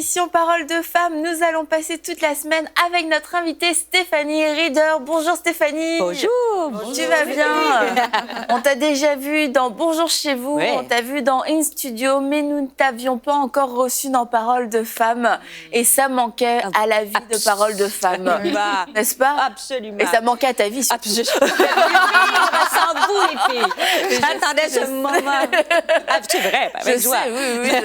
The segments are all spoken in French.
l'émission Parole de femmes. Nous allons passer toute la semaine avec notre invitée Stéphanie Rieder. Bonjour Stéphanie. Bonjour. Tu vas bien? On t'a déjà vu dans Bonjour chez vous, ouais. On t'a vu dans In Studio, mais nous ne t'avions pas encore reçu dans Parole de femmes. Et ça manquait à la vie de Parole de femmes. N'est-ce pas? Absolument. Et ça manquait à ta vie surtout. Absolument. Sans vous, les filles. J'attendais ce moment. Ah, c'est vrai, avec Je joie. sais, oui, je sais.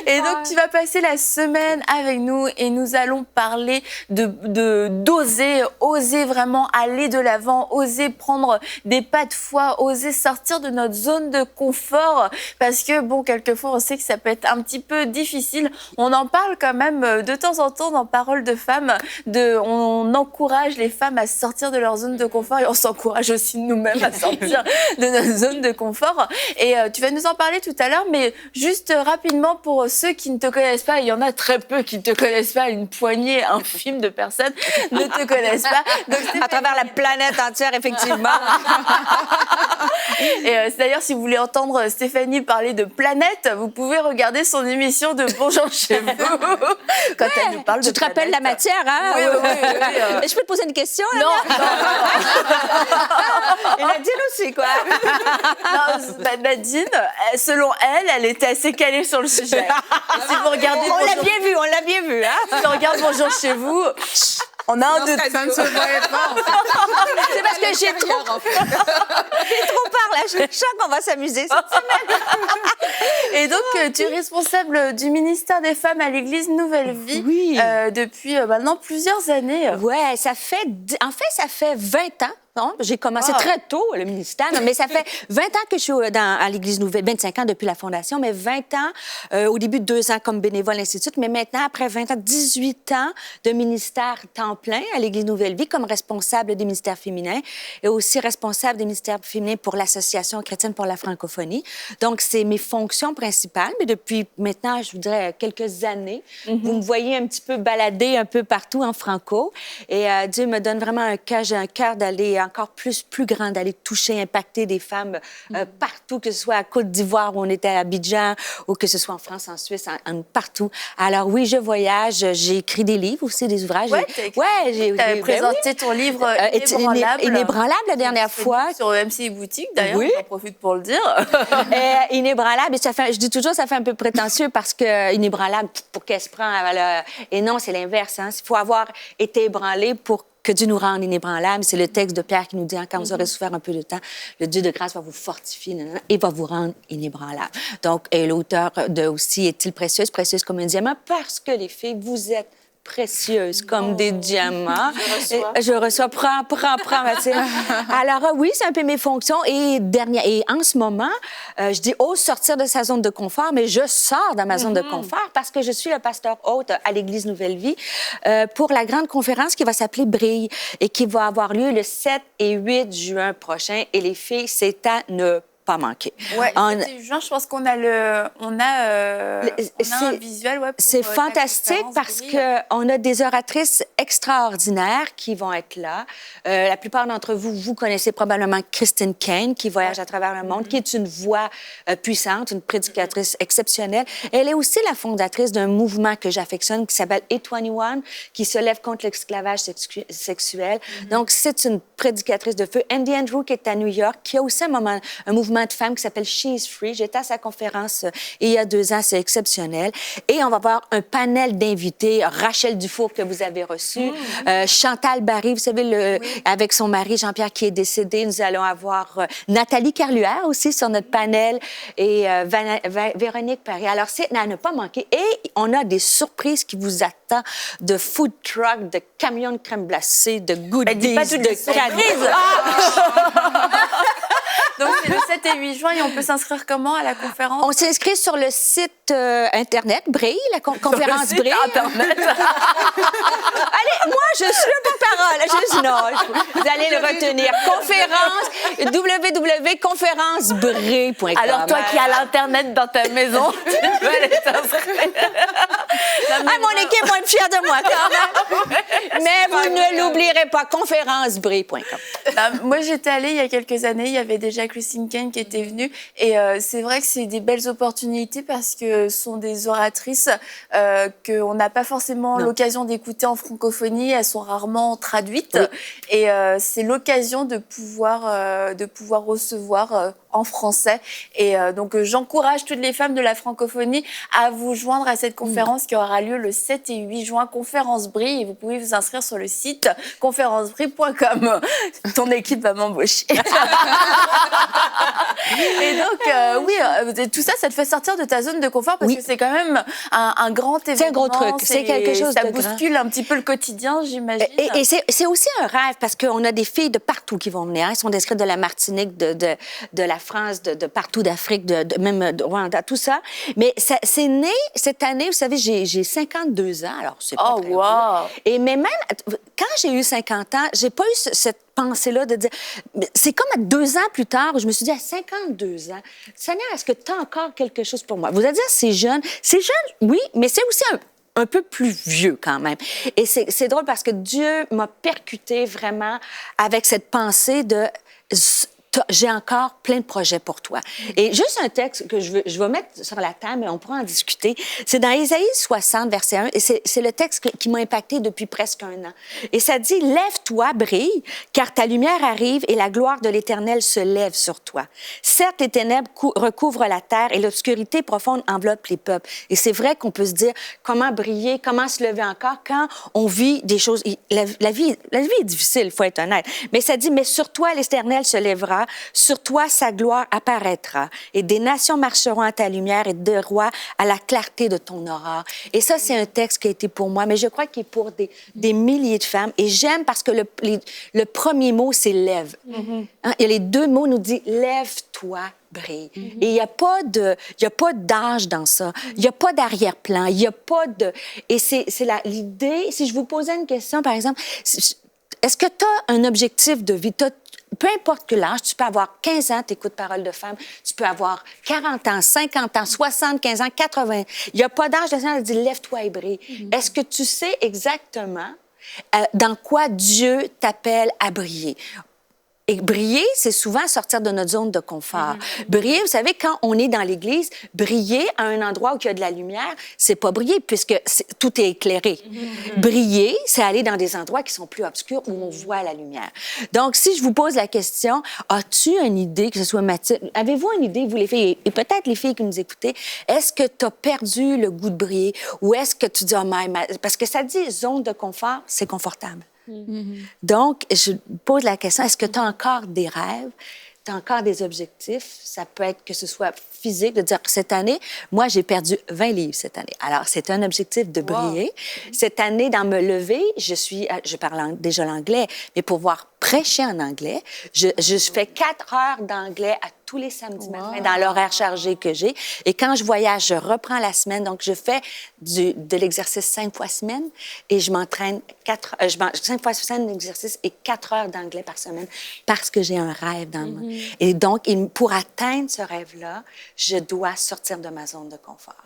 Et donc, tu vas passer la semaine avec nous et nous allons parler d'oser, oser vraiment aller de l'avant, oser prendre des pas de foi, oser sortir de notre zone de confort. Parce que, bon, quelquefois, on sait que ça peut être un petit peu difficile. On en parle quand même de temps en temps dans Parole de femmes. On encourage les femmes à sortir de leur zone de confort et on s'encourage aussi nous-mêmes à sortir de notre zone de confort. Et tu vas nous en parler tout à l'heure, mais juste rapidement pour ceux qui ne te connaissent pas, il y en a très peu qui ne te connaissent pas, une poignée infime de personnes ne te connaissent pas. Donc, à travers la planète entière, effectivement. Et d'ailleurs, si vous voulez entendre Stéphanie parler de planète, vous pouvez regarder son émission de Bonjour chez vous. Quand elle nous parle tu de te rappelles la matière, hein? Oui. Je peux te poser une question? Là, Non. Et Nadine aussi, quoi. Non, Nadine, selon elle était assez calée sur le sujet. Et si vous regardez on l'a bien vu, hein? Si on regarde Bonjour chez vous, on a un doute. Ça ne se voyait pas, en fait. C'est parce que j'ai trop parlé. Je sens qu'on va s'amuser cette semaine. Et donc, tu es responsable du ministère des Femmes à l'Église Nouvelle Vie depuis maintenant plusieurs années. Ouais, ça fait 20 ans. Non, j'ai commencé très tôt, le ministère, mais ça fait 20 ans que je suis à l'Église Nouvelle, 25 ans depuis la fondation, mais 20 ans, au début 2 ans comme bénévole à l'Institut, mais maintenant, après 20 ans, 18 ans de ministère temps plein à l'Église Nouvelle Vie comme responsable des ministères féminins et aussi responsable des ministères féminins pour l'Association chrétienne pour la francophonie. Donc, c'est mes fonctions principales, mais depuis maintenant, je vous dirais, quelques années, vous me voyez un petit peu balader un peu partout en franco et Dieu me donne vraiment un cœur d'aller encore plus grand, d'aller toucher, impacter des femmes partout, que ce soit à Côte d'Ivoire où on était à Abidjan ou que ce soit en France, en Suisse, partout. Alors oui, je voyage, j'ai écrit des livres aussi, des ouvrages. J'ai présenté ton livre Inébranlable. Inébranlable la dernière fois. Sur MCI Boutique, d'ailleurs, j'en profite pour le dire. Inébranlable, je dis toujours, ça fait un peu prétentieux parce que Inébranlable, pour qu'elle se prend, et non, c'est l'inverse. Hein. Il faut avoir été ébranlé pour que Dieu nous rende inébranlables. C'est le texte de Pierre qui nous dit, quand vous aurez souffert un peu de temps, le Dieu de grâce va vous fortifier et va vous rendre inébranlables. Donc, l'auteur aussi est-il précieuse comme un diamant, parce que les filles, vous êtes précieuses comme des diamants. Je reçois. Prends. Alors, oui, c'est un peu mes fonctions. Et en ce moment, je dis, ose sortir de sa zone de confort, mais je sors de ma zone de confort parce que je suis le pasteur hôte à l'Église Nouvelle Vie pour la grande conférence qui va s'appeler Brille et qui va avoir lieu le 7 et 8 juin prochain. Et les filles, c'est à ne pas manquer. Ouais, juin, je pense qu'on a un visuel. C'est fantastique parce qu'on a des oratrices extraordinaires qui vont être là. La plupart d'entre vous, vous connaissez probablement Christine Caine, qui voyage à travers le monde, qui est une voix puissante, une prédicatrice exceptionnelle. Elle est aussi la fondatrice d'un mouvement que j'affectionne qui s'appelle A21, qui se lève contre l'esclavage sexuel. Donc, c'est une prédicatrice de feu. Andy Andrew, qui est à New York, qui a aussi un mouvement de femmes qui s'appelle She is Free. J'étais à sa conférence il y a 2 ans, c'est exceptionnel. Et on va avoir un panel d'invités. Rachel Dufour, que vous avez reçu. Chantal Barry, vous savez, avec son mari Jean-Pierre qui est décédé. Nous allons avoir Nathalie Carluère aussi sur notre panel et Véronique Paris. Alors, c'est à ne pas manquer. Et on a des surprises qui vous attendent de food truck, de camions de crème glacée, de goodies, de cadeaux. Donc, c'est le 7 et 8 juin et on peut s'inscrire comment à la conférence? On s'inscrit sur le site Internet, Brille, la conférence Brille. Internet. Allez, moi, je suis le porte-parole. Vous allez le retenir. www.conférencebrille.com. Alors, toi qui as l'Internet dans ta maison, tu peux aller t'inscrire. Mon équipe va être fière de moi, quand même. Mais vous ne l'oublierez pas, conférencebrille.com. Moi, j'étais allée il y a quelques années, il y avait déjà Christine Caine qui était venue. Et c'est vrai que c'est des belles opportunités parce que ce sont des oratrices qu'on n'a pas forcément l'occasion d'écouter en francophonie. Elles sont rarement traduites. Oui. Et c'est l'occasion de pouvoir recevoir en français. Et donc, j'encourage toutes les femmes de la francophonie à vous joindre à cette conférence qui aura lieu le 7 et 8 juin, Conférence Brie. Et vous pouvez vous inscrire sur le site conférencebrie.com. Ton équipe va m'embaucher. Et donc, oui, tout ça, ça te fait sortir de ta zone de confort parce que c'est quand même un grand événement. C'est un gros truc. C'est quelque chose ça bouscule un petit peu le quotidien, j'imagine. Et c'est aussi un rêve parce qu'on a des filles de partout qui vont venir. Elles sont inscrites de la Martinique, de la France, de partout d'Afrique, même de Rwanda, tout ça. Mais c'est né cette année, vous savez, j'ai 52 ans, alors c'est pas très vieux. Et mais même quand j'ai eu 50 ans, j'ai pas eu cette pensée-là de dire... C'est comme à 2 ans plus tard, je me suis dit, à 52 ans, Seigneur, est-ce que tu as encore quelque chose pour moi? Vous allez dire, c'est jeune. C'est jeune, oui, mais c'est aussi un peu plus vieux quand même. Et c'est drôle parce que Dieu m'a percuté vraiment avec cette pensée de... J'ai encore plein de projets pour toi. Et juste un texte que je vais mettre sur la table, et on pourra en discuter. C'est dans Ésaïe 60, verset 1, et c'est le texte qui m'a impacté depuis presque 1 an. Et ça dit, « Lève-toi, brille, car ta lumière arrive et la gloire de l'Éternel se lève sur toi. Certes, les ténèbres recouvrent la terre et l'obscurité profonde enveloppe les peuples. » Et c'est vrai qu'on peut se dire, comment briller, comment se lever encore quand on vit des choses... La vie est difficile, il faut être honnête. Mais ça dit, « Mais sur toi, l'Éternel se lèvera. Sur toi, sa gloire apparaîtra. Et des nations marcheront à ta lumière et des rois à la clarté de ton aurore. » Et ça, c'est un texte qui a été pour moi, mais je crois qu'il est pour des milliers de femmes. Et j'aime parce que le premier mot, c'est « lève ». Hein? Et les 2 mots nous disent « lève-toi ». Brille. Et il n'y a pas d'âge dans ça. Il n'y a pas d'arrière-plan. Il n'y a pas de... Et c'est l'idée... Si je vous posais une question, par exemple, est-ce que tu as un objectif de vie? Peu importe que l'âge, tu peux avoir 15 ans, tu écoutes Parole de femme, tu peux avoir 40 ans, 50 ans, 75 ans, 80. Il n'y a pas d'âge. Le Seigneur dit, lève-toi et brille. Est-ce que tu sais exactement dans quoi Dieu t'appelle à briller? Et briller, c'est souvent sortir de notre zone de confort. Briller, vous savez, quand on est dans l'Église, briller à un endroit où il y a de la lumière, c'est pas briller puisque tout est éclairé. Briller, c'est aller dans des endroits qui sont plus obscurs où on voit la lumière. Donc, si je vous pose la question, as-tu une idée, que ce soit Mathilde, avez-vous une idée, vous les filles, et peut-être les filles qui nous écoutez, est-ce que tu as perdu le goût de briller ou est-ce que tu dis, oh, parce que ça dit zone de confort, c'est confortable. Donc, je pose la question, est-ce que tu as encore des rêves? Tu as encore des objectifs? Ça peut être que ce soit physique, de dire, cette année, moi, j'ai perdu 20 livres cette année. Alors, c'est un objectif de briller. Cette année, dans me lever, je parle déjà l'anglais, mais pour pouvoir prêcher en anglais, je fais 4 heures d'anglais à tous les samedis matins dans l'horaire chargé que j'ai. Et quand je voyage, je reprends la semaine. Donc, je fais de l'exercice 5 fois semaine et je m'entraîne 5 fois semaine d'exercice et 4 heures d'anglais par semaine parce que j'ai un rêve dans le monde. Et donc, pour atteindre ce rêve-là, je dois sortir de ma zone de confort.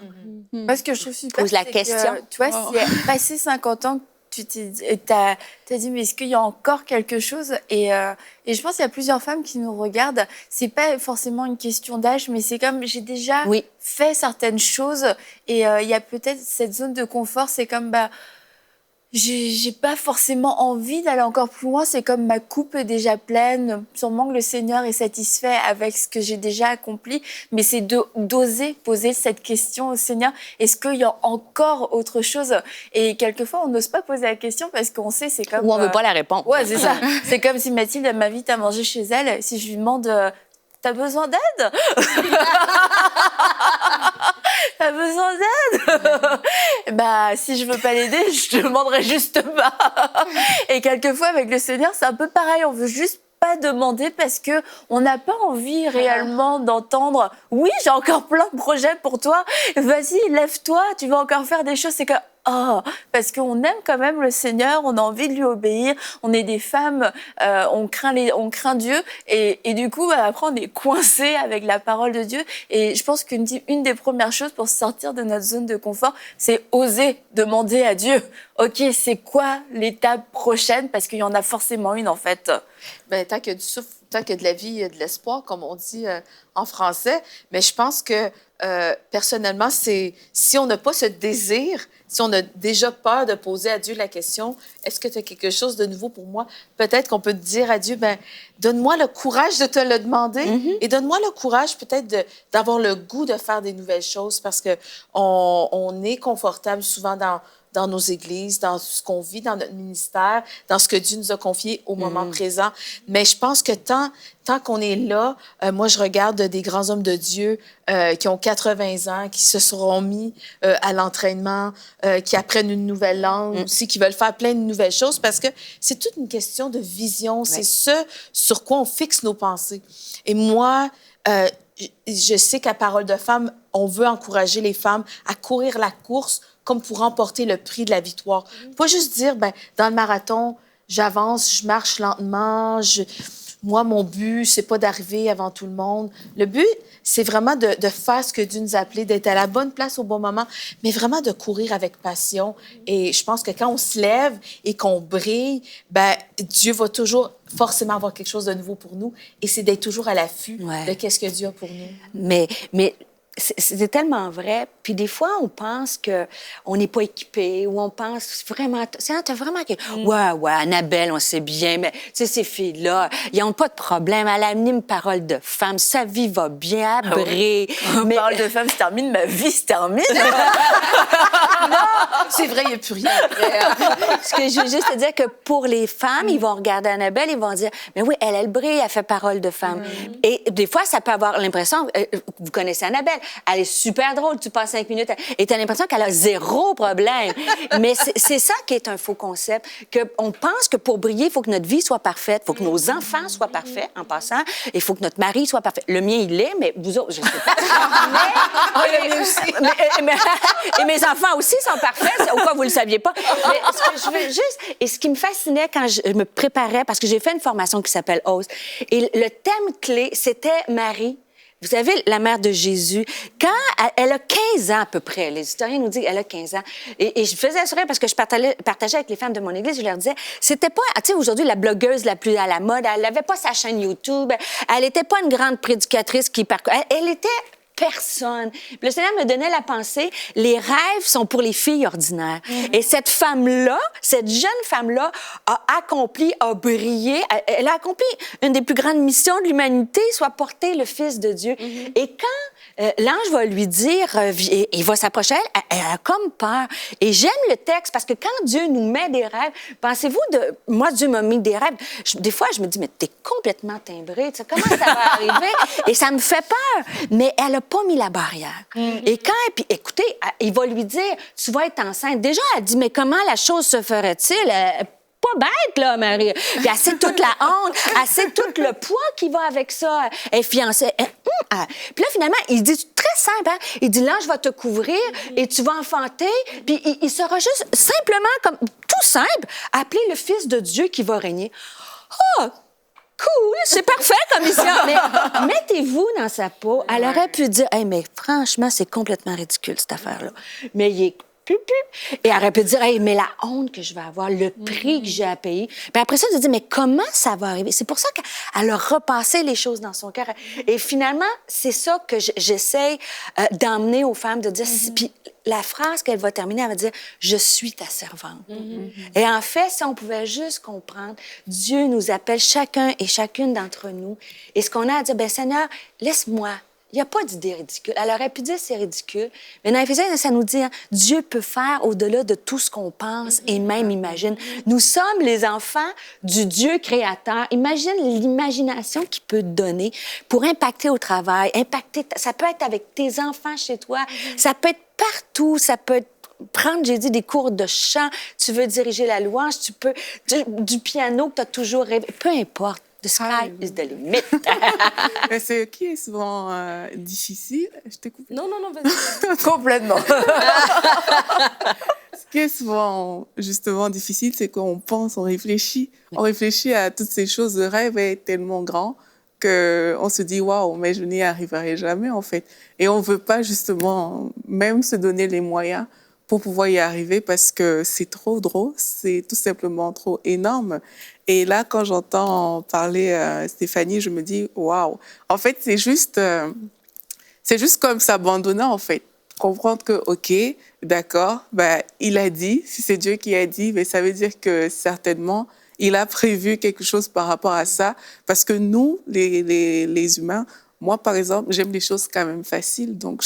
Parce que je trouve super... Pose la question. Tu vois, si passé 50 ans, tu t'as dit, mais est-ce qu'il y a encore quelque chose? Et je pense qu'il y a plusieurs femmes qui nous regardent. C'est pas forcément une question d'âge, mais c'est comme j'ai déjà fait certaines choses. Et il y a peut-être cette zone de confort, c'est comme... j'ai pas forcément envie d'aller encore plus loin. C'est comme ma coupe est déjà pleine. Sûrement que le Seigneur est satisfait avec ce que j'ai déjà accompli. Mais c'est d'oser poser cette question au Seigneur. Est-ce qu'il y a encore autre chose? Et quelquefois, on n'ose pas poser la question parce qu'on sait, c'est comme... Ou on veut pas la réponse. Ouais, c'est ça. C'est comme si Mathilde m'invite à manger chez elle. Si je lui demande... T'as besoin d'aide? T'as besoin d'aide? Si je veux pas l'aider, je te demanderai juste pas. Et quelquefois, avec le Seigneur, c'est un peu pareil. On veut juste pas demander parce que on n'a pas envie réellement d'entendre « Oui, j'ai encore plein de projets pour toi. Vas-y, lève-toi. Tu vas encore faire des choses. » C'est que parce qu'on aime quand même le Seigneur, on a envie de lui obéir, on est des femmes, on craint Dieu et du coup après on est coincé avec la parole de Dieu et je pense qu'une des premières choses pour sortir de notre zone de confort, c'est oser demander à Dieu, ok, c'est quoi l'étape prochaine parce qu'il y en a forcément une en fait. Tant que du souffle, tant qu'il y a de la vie, il y a de l'espoir, comme on dit en français. Mais je pense que, personnellement, si on n'a pas ce désir, si on a déjà peur de poser à Dieu la question, est-ce que tu as quelque chose de nouveau pour moi? Peut-être qu'on peut dire à Dieu, ben, donne-moi le courage de te le demander et donne-moi le courage peut-être d'avoir le goût de faire des nouvelles choses parce que on est confortable souvent dans nos églises, dans ce qu'on vit, dans notre ministère, dans ce que Dieu nous a confié au moment présent. Mais je pense que tant qu'on est là, moi, je regarde des grands hommes de Dieu qui ont 80 ans, qui se seront mis à l'entraînement, qui apprennent une nouvelle langue aussi, qui veulent faire plein de nouvelles choses parce que c'est toute une question de vision. C'est ce sur quoi on fixe nos pensées. Et moi, je sais qu'à Parole de Femme, on veut encourager les femmes à courir la course comme pour remporter le prix de la victoire. Pas juste dire, ben, dans le marathon, j'avance, je marche lentement, moi, mon but, c'est pas d'arriver avant tout le monde. Le but, c'est vraiment de faire ce que Dieu nous a appelé, d'être à la bonne place au bon moment, mais vraiment de courir avec passion. Et je pense que quand on se lève et qu'on brille, ben, Dieu va toujours forcément avoir quelque chose de nouveau pour nous. Et c'est d'être toujours à l'affût de qu'est-ce que Dieu a pour nous. Mais c'est tellement vrai. Puis des fois, on pense qu'on n'est pas équipé ou on pense vraiment... T'as vraiment... Ouais, Annabelle, on sait bien, mais tu sais, ces filles-là, ils n'ont pas de problème. Elle anime Parole de Femme. Sa vie va bien, elle brille. Mais... Parole de Femme se termine, ma vie se termine. Non, c'est vrai, il n'y a plus rien après. Ce que je veux juste te dire que pour les femmes, ils vont regarder Annabelle, ils vont dire, mais oui, elle brille, elle fait Parole de Femme. Et des fois, ça peut avoir l'impression... vous connaissez Annabelle. Elle est super drôle. Tu passes 5 minutes et tu as l'impression qu'elle a zéro problème. Mais c'est ça qui est un faux concept. On pense que pour briller, il faut que notre vie soit parfaite. Il faut que nos enfants soient parfaits, en passant. Il faut que notre mari soit parfait. Le mien, il l'est, mais vous autres, je ne sais pas. Le mien aussi. Et mes enfants aussi sont parfaits, au cas où vous ne le saviez pas. Mais ce que je veux juste... Et ce qui me fascinait quand je me préparais, parce que j'ai fait une formation qui s'appelle Ose, et le thème clé, c'était Marie. Vous savez, la mère de Jésus, quand elle a 15 ans à peu près, les historiens nous disent qu'elle a 15 ans, et je faisais sourire parce que je partageais avec les femmes de mon église, je leur disais, c'était pas, tu sais, aujourd'hui, la blogueuse la plus à la mode, elle n'avait pas sa chaîne YouTube, elle n'était pas une grande prédicatrice qui elle était personne. Puis le Seigneur me donnait la pensée, les rêves sont pour les filles ordinaires. Et cette femme-là, cette jeune femme-là a brillé, elle a accompli une des plus grandes missions de l'humanité, soit porter le Fils de Dieu. Et quand l'ange va lui dire, il va s'approcher elle a comme peur. Et j'aime le texte parce que quand Dieu nous met des rêves, pensez-vous moi, Dieu m'a mis des rêves. Des fois, je me dis, mais t'es complètement timbrée. Tu sais, comment ça va arriver? Et ça me fait peur. Mais elle a pas mis la barrière. Et puis, écoutez, il va lui dire, tu vas être enceinte. Déjà, elle dit, mais comment la chose se ferait-il? Pas bête, là, Marie. Puis elle sait toute la honte, elle sait tout le poids qui va avec ça. Elle est fiancée. Puis là, finalement, il dit très simple, hein? Il dit, l'ange va te couvrir et tu vas enfanter. Puis il sera juste simplement, comme tout simple, appeler le Fils de Dieu qui va régner. Oh! Cool, c'est parfait comme mission. Mais mettez-vous dans sa peau. Elle aurait pu dire, hey, mais franchement, c'est complètement ridicule, cette affaire-là. Mais il est et elle aurait pu dire, hey, mais la honte que je vais avoir, le prix que j'ai à payer. Puis après ça, elle se dit, mais comment ça va arriver? C'est pour ça qu'elle a repassé les choses dans son cœur. Et finalement, c'est ça que j'essaie d'emmener aux femmes, de dire, puis la phrase qu'elle va terminer, elle va dire, je suis ta servante. Et en fait, si on pouvait juste comprendre, Dieu nous appelle chacun et chacune d'entre nous. Et ce qu'on a à dire, ben Seigneur, laisse-moi. Il n'y a pas d'idée ridicule. Elle aurait pu dire c'est ridicule. Mais dans Éphésiens, ça nous dit, hein, Dieu peut faire au-delà de tout ce qu'on pense et même imagine. Nous sommes les enfants du Dieu créateur. Imagine l'imagination qu'il peut te donner pour impacter au travail, ça peut être avec tes enfants chez toi, ça peut être partout, ça peut être prendre, j'ai dit, des cours de chant, tu veux diriger la louange, tu peux, du piano que tu as toujours rêvé, peu importe. The sky is the limit. Mais ce qui est souvent difficile... Je t'ai coupé. Non, vas-y. Complètement. Ce qui est souvent, justement, difficile, c'est qu'on pense, on réfléchit. On réfléchit à toutes ces choses. Le rêve est tellement grand qu'on se dit, waouh, mais je n'y arriverai jamais, en fait. Et on ne veut pas, justement, même se donner les moyens pour pouvoir y arriver parce que c'est trop drôle, c'est tout simplement trop énorme. Et là, quand j'entends parler Stéphanie, je me dis, waouh, en fait, c'est juste comme s'abandonner, en fait. Comprendre que, OK, d'accord, ben, il a dit, si c'est Dieu qui a dit, mais ça veut dire que certainement, il a prévu quelque chose par rapport à ça. Parce que nous, les humains, moi, par exemple, j'aime les choses quand même faciles, donc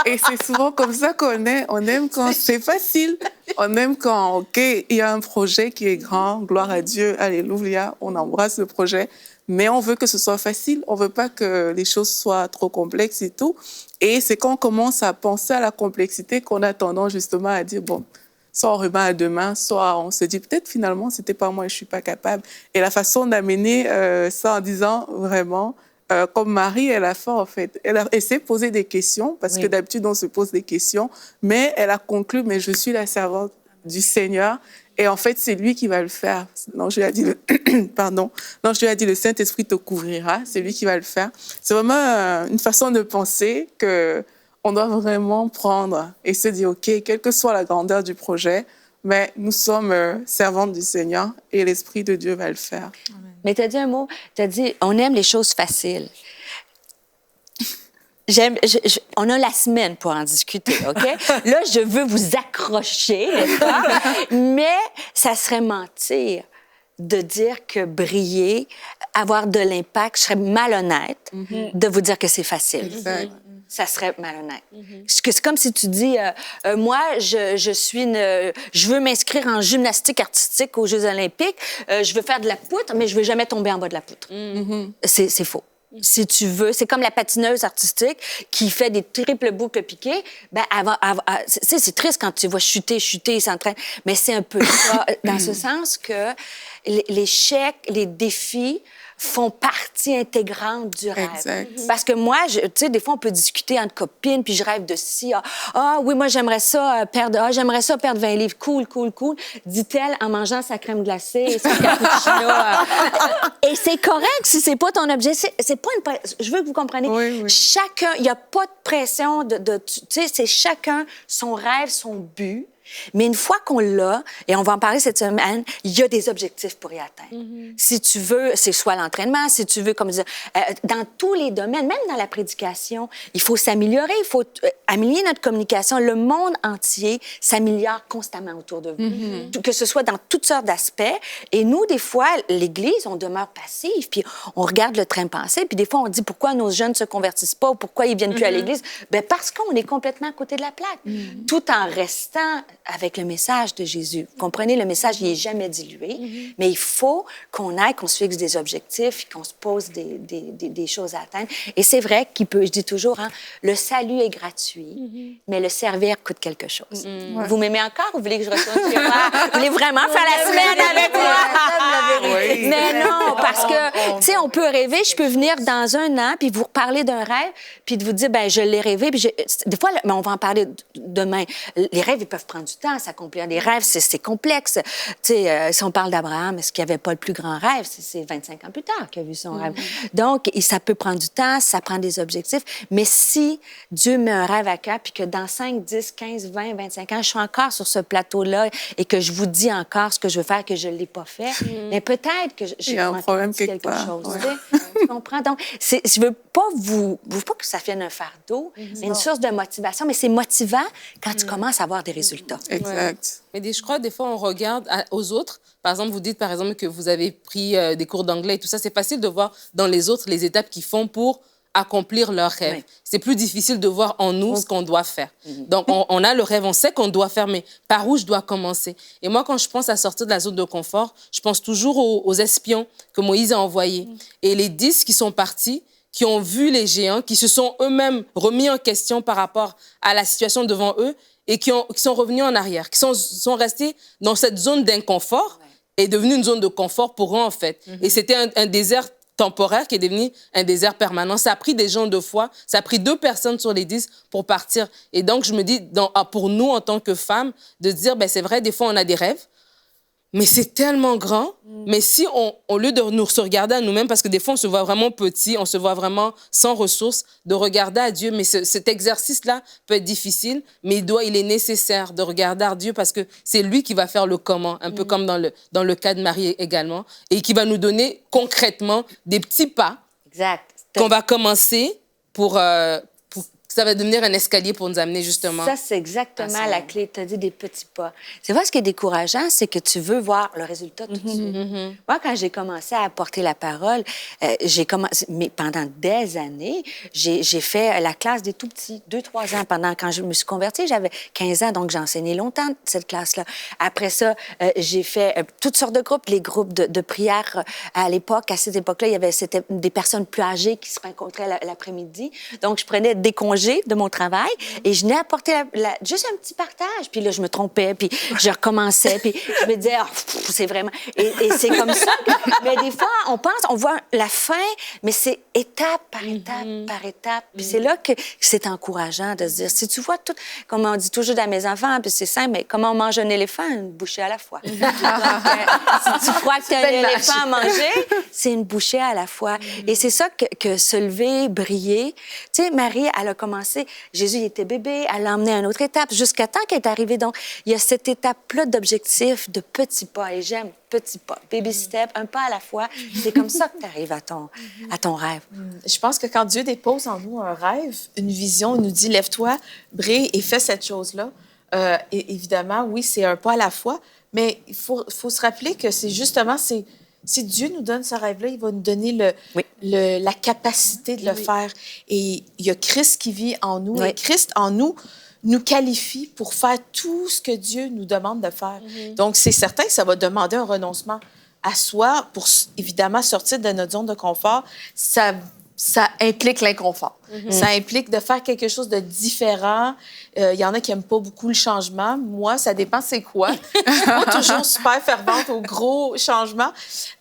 Et c'est souvent comme ça qu'on est. On aime quand c'est facile. On aime quand, OK, il y a un projet qui est grand, gloire à Dieu, alléluia, on embrasse le projet. Mais on veut que ce soit facile. On veut pas que les choses soient trop complexes et tout. Et c'est quand on commence à penser à la complexité qu'on a tendance justement à dire, bon, soit on remet à demain, soit on se dit, peut-être finalement, c'était pas moi et je suis pas capable. Et la façon d'amener ça en disant vraiment, comme Marie, elle a fait, en fait, elle s'est posé des questions, parce que d'habitude, on se pose des questions, mais elle a conclu, mais je suis la servante du Seigneur, et en fait, c'est lui qui va le faire. Non, je lui ai dit, pardon. Non, je lui ai dit, le Saint-Esprit te couvrira, c'est lui qui va le faire. C'est vraiment une façon de penser qu'on doit vraiment prendre et se dire, OK, quelle que soit la grandeur du projet, mais nous sommes servantes du Seigneur et l'Esprit de Dieu va le faire. Mais tu as dit un mot, tu as dit, on aime les choses faciles. On a la semaine pour en discuter, OK? Là, je veux vous accrocher, n'est-ce pas? Mais ça serait mentir de dire que briller, avoir de l'impact, je serais malhonnête de vous dire que c'est facile. Exact. Ça serait malhonnête. C'est comme si tu dis, moi, je veux m'inscrire en gymnastique artistique aux Jeux olympiques, je veux faire de la poutre, mais je veux jamais tomber en bas de la poutre. C'est faux. Si tu veux, c'est comme la patineuse artistique qui fait des triples boucles piquées. Ben, c'est triste quand tu vois chuter, s'entraîne, mais c'est un peu ça, dans ce sens que l'échec, les défis font partie intégrante du rêve. Exact. Parce que moi, tu sais, des fois, on peut discuter entre copines, puis je rêve de ci. Oui, moi, j'aimerais ça perdre 20 livres. Cool. Dit-elle en mangeant sa crème glacée et son cappuccino. Et c'est correct si c'est pas ton objectif. C'est pas une... Je veux que vous compreniez. Oui. Chacun, il n'y a pas de pression tu sais, c'est chacun son rêve, son but. Mais une fois qu'on l'a, et on va en parler cette semaine, il y a des objectifs pour y atteindre. Si tu veux, c'est soit l'entraînement, si tu veux, comme dire, dans tous les domaines, même dans la prédication, il faut s'améliorer, il faut améliorer notre communication. Le monde entier s'améliore constamment autour de vous, que ce soit dans toutes sortes d'aspects. Et nous, des fois, l'Église, on demeure passif, puis on regarde le train passer, puis des fois, on dit pourquoi nos jeunes ne se convertissent pas ou pourquoi ils viennent plus à l'Église. Bien, parce qu'on est complètement à côté de la plaque, tout en restant avec le message de Jésus. Vous comprenez, le message, il n'est jamais dilué, mais il faut qu'on aille, qu'on se fixe des objectifs, qu'on se pose des choses à atteindre. Et c'est vrai qu'il peut, je dis toujours, hein, le salut est gratuit, mais le servir coûte quelque chose. Vous m'aimez encore ou vous voulez que je retourne chez moi? Vous voulez vraiment faire la semaine avec moi? Oui. Mais non, parce que, tu sais, on peut rêver, je peux venir dans un an, puis vous reparler d'un rêve, puis de vous dire, ben je l'ai rêvé, puis des fois, mais on va en parler demain. Les rêves, ils peuvent prendre du temps à s'accomplir. Les rêves, c'est complexe. Tu sais, si on parle d'Abraham, est-ce qu'il n'y avait pas le plus grand rêve? C'est 25 ans plus tard qu'il a vu son rêve. Donc, ça peut prendre du temps, ça prend des objectifs. Mais si Dieu met un rêve à cœur, puis que dans 5, 10, 15, 20, 25 ans, je suis encore sur ce plateau-là et que je vous dis encore ce que je veux faire, que je ne l'ai pas fait, mais peut-être que j'ai un problème quelque quelque chose. part. Tu comprends? Donc, je veux pas que ça vienne un fardeau, mais une source de motivation. Mais c'est motivant quand tu commences à avoir des résultats. Exact. Mais je crois, des fois, on regarde aux autres. Par exemple, vous dites, par exemple, que vous avez pris des cours d'anglais et tout ça. C'est facile de voir dans les autres les étapes qu'ils font pour accomplir leurs rêves. Oui. C'est plus difficile de voir en nous ce qu'on doit faire. Donc, on a le rêve, on sait qu'on doit faire, mais par où je dois commencer? Et moi, quand je pense à sortir de la zone de confort, je pense toujours aux espions que Moïse a envoyés. Et les 10 qui sont partis, qui ont vu les géants, qui se sont eux-mêmes remis en question par rapport à la situation devant eux et qui sont revenus en arrière, qui sont restés dans cette zone d'inconfort et devenue une zone de confort pour eux, en fait. Et c'était un désert temporaire qui est devenu un désert permanent. Ça a pris des gens de foi, ça a pris 2 personnes sur les 10 pour partir. Et donc, je me dis, pour nous, en tant que femmes, de dire, ben, c'est vrai, des fois, on a des rêves, mais c'est tellement grand. Mais si au lieu de nous se regarder à nous-mêmes, parce que des fois, on se voit vraiment petit, on se voit vraiment sans ressources, de regarder à Dieu. Mais cet exercice-là peut être difficile, mais il est nécessaire de regarder à Dieu parce que c'est lui qui va faire le comment, un peu comme dans le cas de Marie également, et qui va nous donner concrètement des petits pas Exact. qu'on va commencer pour ça va devenir un escalier pour nous amener justement. Ça, c'est exactement la clé. Tu as dit des petits pas. C'est vrai, ce qui est décourageant, c'est que tu veux voir le résultat tout de suite. Moi, quand j'ai commencé à apporter la parole, mais pendant des années, j'ai fait la classe des tout-petits, 2-3 ans. Quand je me suis convertie, j'avais 15 ans, donc j'ai enseigné longtemps cette classe-là. Après ça, j'ai fait toutes sortes de groupes, les groupes de prière. À l'époque, à cette époque-là, c'était des personnes plus âgées qui se rencontraient l'après-midi. Donc, je prenais des congés de mon travail et je venais apporter juste un petit partage. Puis là, je me trompais, puis je recommençais, puis je me disais, c'est vraiment... Et c'est comme ça. Mais des fois, on voit la fin, mais c'est étape par étape par étape. Puis c'est là que c'est encourageant de se dire, si tu vois tout, comme on dit toujours à mes enfants, puis c'est simple, mais comment on mange un éléphant? Une bouchée à la fois. Donc, si tu crois que tu as un éléphant à manger, c'est une bouchée à la fois. Et c'est ça que se lever, briller. Tu sais, Marie, elle a commencé. Jésus, il était bébé, elle l'a emmené à une autre étape, jusqu'à temps qu'elle est arrivée. Donc, il y a cette étape-là d'objectif, de petits pas. Et j'aime petits pas, baby step, un pas à la fois. C'est comme ça que tu arrives à ton rêve. Je pense que quand Dieu dépose en nous un rêve, une vision, il nous dit, lève-toi, brille et fais cette chose-là. Et évidemment, oui, c'est un pas à la fois, mais il faut se rappeler que c'est justement, si Dieu nous donne ce rêve-là, il va nous donner la capacité de le faire. Et il y a Christ qui vit en nous. Et Christ en nous qualifie pour faire tout ce que Dieu nous demande de faire. Donc, c'est certain que ça va demander un renoncement à soi pour, évidemment, sortir de notre zone de confort. Ça implique l'inconfort. Ça implique de faire quelque chose de différent. Il y en a qui n'aiment pas beaucoup le changement. Moi, ça dépend c'est quoi. Je suis pas toujours super fervente aux gros changements.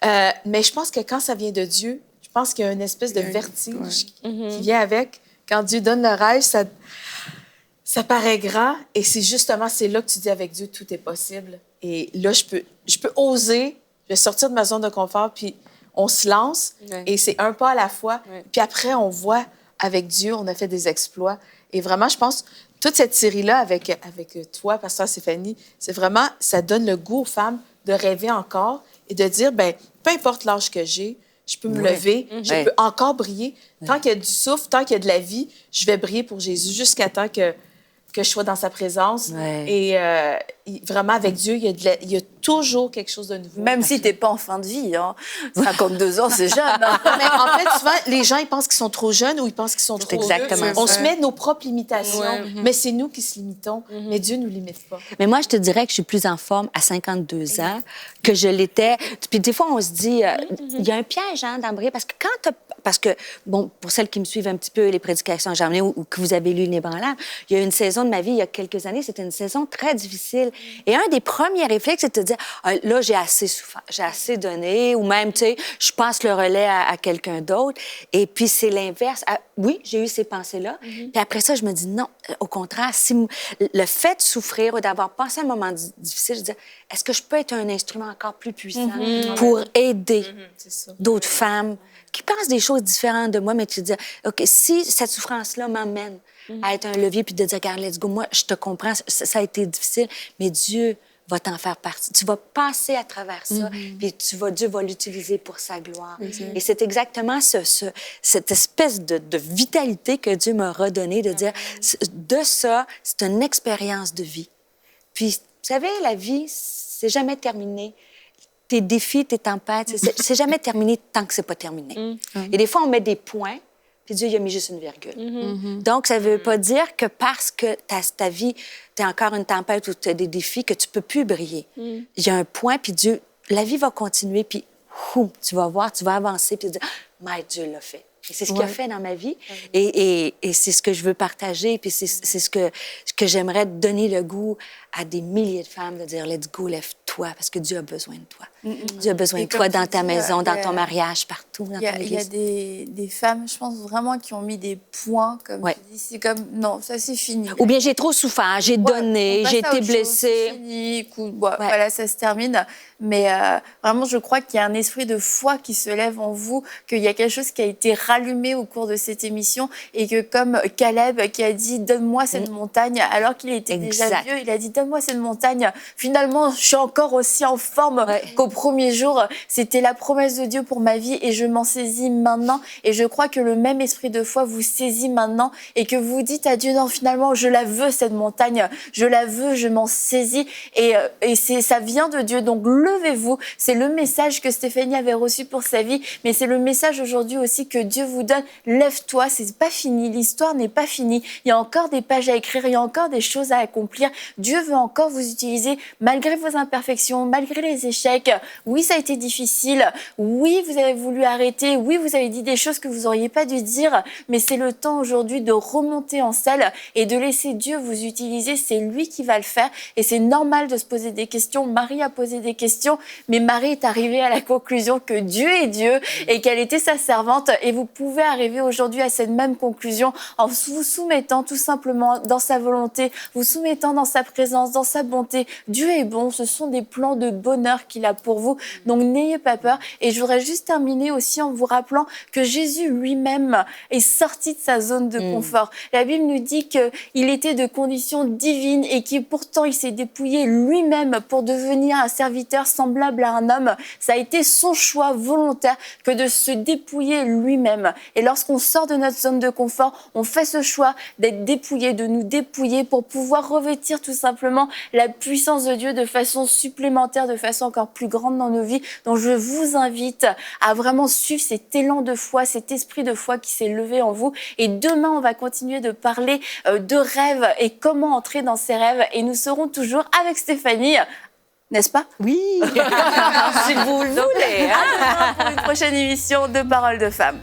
Mais je pense que quand ça vient de Dieu, je pense qu'il y a une espèce de vertige qui vient avec. Quand Dieu donne le rêve, ça paraît grand. Et c'est là que tu dis avec Dieu, tout est possible. Et là, je peux oser, je vais sortir de ma zone de confort, puis on se lance, et c'est un pas à la fois. Puis après, on voit, avec Dieu, on a fait des exploits. Et vraiment, je pense, toute cette série-là, avec toi, Pasteur Stéphanie, c'est vraiment, ça donne le goût aux femmes de rêver encore et de dire, bien, peu importe l'âge que j'ai, je peux me lever, je peux encore briller. Tant qu'il y a du souffle, tant qu'il y a de la vie, je vais briller pour Jésus jusqu'à temps que je sois dans sa présence. Et vraiment, avec Dieu, il y a toujours quelque chose de nouveau. Même si tu n'es pas en fin de vie. Hein. 52 ans, c'est jeune. Hein. Mais en fait, souvent, les gens, ils pensent qu'ils sont trop jeunes ou ils pensent qu'ils sont trop exactement vieux. On se met nos propres limitations, mais c'est nous qui se limitons. Mais Dieu ne nous limite pas. Mais moi, je te dirais que je suis plus en forme à 52 ans que je l'étais. Puis des fois, on se dit, il y a un piège d'embrayer parce que, bon, pour celles qui me suivent un petit peu, les prédications que j'ai emmenées ou que vous avez lu l'Ébranlable, il y a une saison de ma vie, il y a quelques années, c'était une saison très difficile. Et un des premiers réflexes, c'est de te dire, là, j'ai assez souffert, j'ai assez donné, ou même, tu sais, je passe le relais à quelqu'un d'autre. Et puis, c'est l'inverse. Oui, j'ai eu ces pensées-là. Puis après ça, je me dis, non, au contraire, le fait de souffrir ou d'avoir passé un moment difficile, je dis, est-ce que je peux être un instrument encore plus puissant pour aider d'autres femmes qui pensent des choses différentes de moi, mais tu te dis, OK, si cette souffrance-là m'amène à être un levier puis de dire, regarde, let's go, moi, je te comprends, ça a été difficile, mais Dieu va t'en faire partie. Tu vas passer à travers ça, puis Dieu va l'utiliser pour sa gloire. Et c'est exactement cette espèce de vitalité que Dieu m'a redonnée, de dire, de ça, c'est une expérience de vie. Puis, vous savez, la vie, c'est jamais terminé. Tes défis, tes tempêtes, c'est jamais terminé tant que c'est pas terminé. Et des fois, on met des points, puis Dieu, il a mis juste une virgule. Donc, ça veut pas dire que parce que ta vie, tu as encore une tempête ou tu as des défis, que tu peux plus briller. Il y a un point, puis Dieu, la vie va continuer, puis tu vas voir, tu vas avancer, puis dire, mais Dieu l'a fait. Et c'est ce qu'il a fait dans ma vie. Et c'est ce que je veux partager. Puis c'est ce que j'aimerais donner le goût à des milliers de femmes de dire, let's go, lève-toi, parce que Dieu a besoin de toi. Dieu a besoin de toi dans ta maison, dans ton mariage, partout, dans ton église. Il y a des femmes, je pense vraiment, qui ont mis des points, comme tu dis. C'est comme, non, ça c'est fini. Ou bien j'ai trop souffert, j'ai donné, j'ai été blessée. C'est fini, voilà, ça se termine. Mais vraiment, je crois qu'il y a un esprit de foi qui se lève en vous, qu'il y a quelque chose qui a été rallumé au cours de cette émission et que comme Caleb qui a dit « Donne-moi cette montagne », alors qu'il était déjà vieux, il a dit « Donne-moi cette montagne ». Finalement, je suis encore aussi en forme qu'au premier jour. C'était la promesse de Dieu pour ma vie et je m'en saisis maintenant. Et je crois que le même esprit de foi vous saisit maintenant et que vous dites à Dieu « Non, finalement, je la veux cette montagne, je la veux, je m'en saisis ». Et ça vient de Dieu, donc levez-vous. C'est le message que Stéphanie avait reçu pour sa vie, mais c'est le message aujourd'hui aussi que Dieu vous donne. Lève-toi, c'est pas fini, l'histoire n'est pas finie. Il y a encore des pages à écrire, il y a encore des choses à accomplir. Dieu veut encore vous utiliser malgré vos imperfections, malgré les échecs. Oui, ça a été difficile. Oui, vous avez voulu arrêter. Oui, vous avez dit des choses que vous n'auriez pas dû dire, mais c'est le temps aujourd'hui de remonter en selle et de laisser Dieu vous utiliser. C'est lui qui va le faire et c'est normal de se poser des questions. Marie a posé des questions, mais Marie est arrivée à la conclusion que Dieu est Dieu et qu'elle était sa servante. Et vous pouvez arriver aujourd'hui à cette même conclusion en vous soumettant tout simplement dans sa volonté, vous soumettant dans sa présence, dans sa bonté. Dieu est bon, ce sont des plans de bonheur qu'il a pour vous. Donc n'ayez pas peur. Et je voudrais juste terminer aussi en vous rappelant que Jésus lui-même est sorti de sa zone de confort. La Bible nous dit qu'il était de condition divine et que pourtant il s'est dépouillé lui-même pour devenir un serviteur semblable à un homme. Ça a été son choix volontaire que de se dépouiller lui-même. Et lorsqu'on sort de notre zone de confort, on fait ce choix d'être dépouillé, de nous dépouiller pour pouvoir revêtir tout simplement la puissance de Dieu de façon supplémentaire, de façon encore plus grande dans nos vies. Donc je vous invite à vraiment suivre cet élan de foi, cet esprit de foi qui s'est levé en vous. Et demain, on va continuer de parler de rêves et comment entrer dans ces rêves. Et nous serons toujours avec Stéphanie. N'est-ce pas? Oui, si vous le voulez. À demain pour une prochaine émission de Paroles de Femmes.